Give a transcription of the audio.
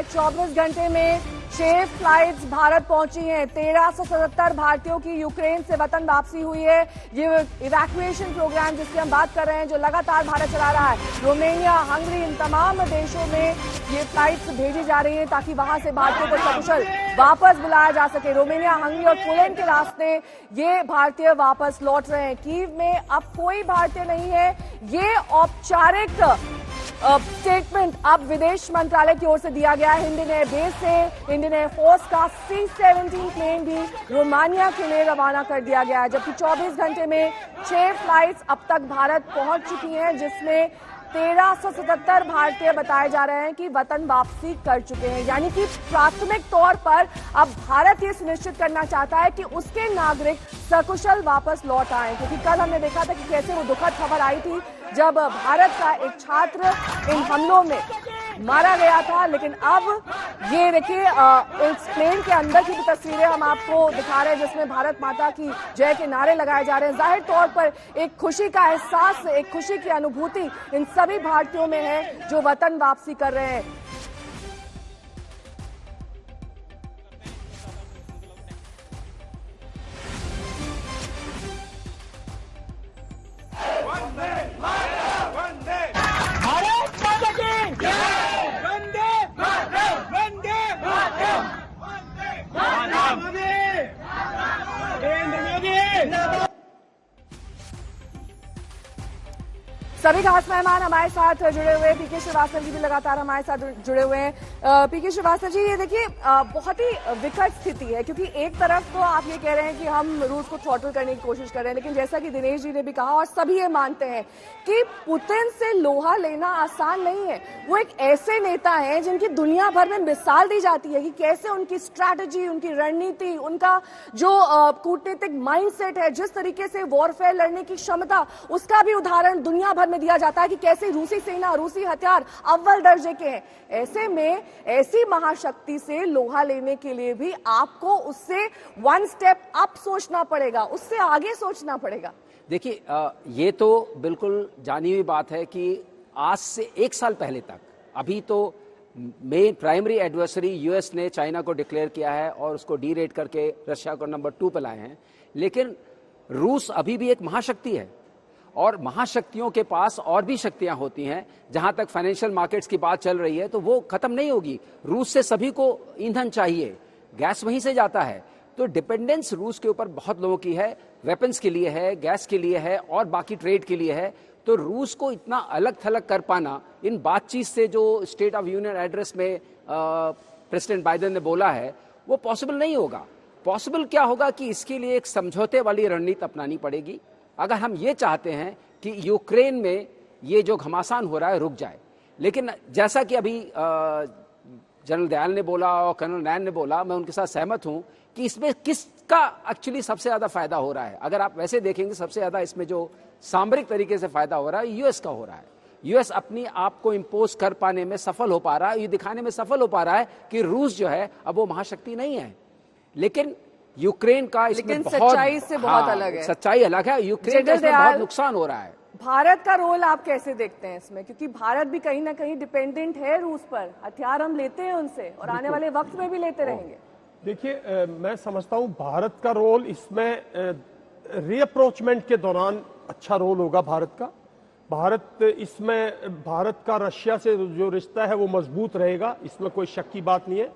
24 घंटे में 6 फ्लाइट्स भारत पहुंची हैं। 1377 भारतीयों की यूक्रेन से वतन वापसी हुई है। ये इवैक्यूएशन प्रोग्राम जिसकी हम बात कर रहे हैं, जो लगातार भारत चला रहा है, रोमेनिया, हंगरी, इन तमाम देशों में ये फ्लाइट्स भेजी जा रही हैं ताकि वहां से भारतीयों को सकुशल वापस बुलाया जा सके। रोमेनिया, हंगरी और पोलैंड के रास्ते ये भारतीय वापस लौट रहे हैं। कीव में अब कोई भारतीय नहीं है। ये औपचारिक स्टेटमेंट अब विदेश मंत्रालय की ओर से दिया गया है। इंडियन एयरबेस से इंडियन एयरफोर्स का C-17 प्लेन भी रोमानिया के लिए रवाना कर दिया गया है, जबकि 24 घंटे में 6 फ्लाइट्स अब तक भारत पहुंच चुकी हैं, जिसमें 1377 भारतीय बताए जा रहे हैं कि वतन वापसी कर चुके हैं। यानी कि प्राथमिक तौर पर अब भारत ये सुनिश्चित करना चाहता है कि उसके नागरिक सकुशल वापस लौट आए, क्योंकि कल हमने देखा था कि कैसे वो दुखद खबर आई थी जब भारत का एक छात्र इन हमलों में मारा गया था। लेकिन अब ये देखिए, इस प्लेन के अंदर की भी तस्वीरें हम आपको दिखा रहे हैं, जिसमें भारत माता की जय के नारे लगाए जा रहे हैं। जाहिर तौर पर एक खुशी का एहसास, एक खुशी की अनुभूति इन सभी भारतीयों में है जो वतन वापसी कर रहे हैं। सभी खास मेहमान हमारे साथ जुड़े हुए, पीके श्रीवास्तव जी भी लगातार हमारे साथ जुड़े हुए हैं। पीके श्रीवास्तव जी, ये देखिए बहुत ही विकट स्थिति है, क्योंकि एक तरफ तो आप ये कह रहे हैं कि हम रूस को थ्रॉटल करने की कोशिश कर रहे हैं, लेकिन जैसा कि दिनेश जी ने भी कहा और सभी ये मानते हैं कि पुतिन से लोहा लेना आसान नहीं है। वो एक ऐसे नेता हैं जिनकी दुनिया भर में मिसाल दी जाती है कि कैसे उनकी स्ट्रैटेजी, उनकी रणनीति, उनका जो कूटनीतिक माइंडसेट है, जिस तरीके से वॉरफेयर लड़ने की क्षमता, उसका भी उदाहरण दुनिया भर में दिया जाता है कि कैसे रूसी सेना, रूसी हथियार अव्वल दर्जे के हैं। ऐसे में ऐसी महाशक्ति से लोहा लेने के लिए भी आपको उससे वन स्टेप अप सोचना पड़ेगा, उससे आगे सोचना पड़ेगा। देखिए, ये तो बिल्कुल जानी हुई बात है कि आज से 1 साल पहले तक, अभी तो मेन प्राइमरी एडवर्सरी यूएस ने चाइना को डिक्लेयर किया है और उसको डीरेट करके रशिया को नंबर 2 पे लाए हैं, लेकिन रूस अभी भी एक महाशक्ति है और महाशक्तियों के पास और भी शक्तियां होती हैं। जहां तक फाइनेंशियल मार्केट्स की बात चल रही है तो वो खत्म नहीं होगी। रूस से सभी को ईंधन चाहिए, गैस वहीं से जाता है, तो डिपेंडेंस रूस के ऊपर बहुत लोगों की है, वेपन्स के लिए है, गैस के लिए है और बाकी ट्रेड के लिए है। तो रूस को इतना अलग थलग कर पाना, इन बातचीत से जो स्टेट ऑफ यूनियन एड्रेस में प्रेसिडेंट बाइडेन ने बोला है, वो पॉसिबल नहीं होगा। पॉसिबल क्या होगा कि इसके लिए एक समझौते वाली रणनीति अपनानी पड़ेगी। अगर हम ये चाहते हैं कि यूक्रेन में ये जो घमासान हो रहा है रुक जाए। लेकिन जैसा कि अभी जनरल दयाल ने बोला और कर्नल नैन ने बोला, मैं उनके साथ सहमत हूं कि इसमें किसका एक्चुअली सबसे ज्यादा फायदा हो रहा है। अगर आप वैसे देखेंगे, सबसे ज्यादा इसमें जो सामरिक तरीके से फायदा हो रहा है यूएस का हो रहा है। यूएस अपनी आप को इंपोज कर पाने में सफल हो पा रहा है, ये दिखाने में सफल हो पा रहा है कि रूस जो है अब वो महाशक्ति नहीं है। लेकिन यूक्रेन का इसमें बहुत, सच्चाई से बहुत अलग है। सच्चाई अलग है। यूक्रेन का इसमें बहुत नुकसान हो रहा है। भारत का रोल आप कैसे देखते हैं इसमें, क्योंकि भारत भी कहीं ना कहीं डिपेंडेंट है रूस पर, हथियार हम लेते हैं उनसे और आने वाले वक्त में भी लेते रहेंगे। देखिए, मैं समझता हूं भारत का रोल इसमें रीअप्रोचमेंट के दौरान अच्छा रोल होगा भारत का। भारत का रशिया से जो रिश्ता है वो मजबूत रहेगा, इसमें कोई शक की बात नहीं है।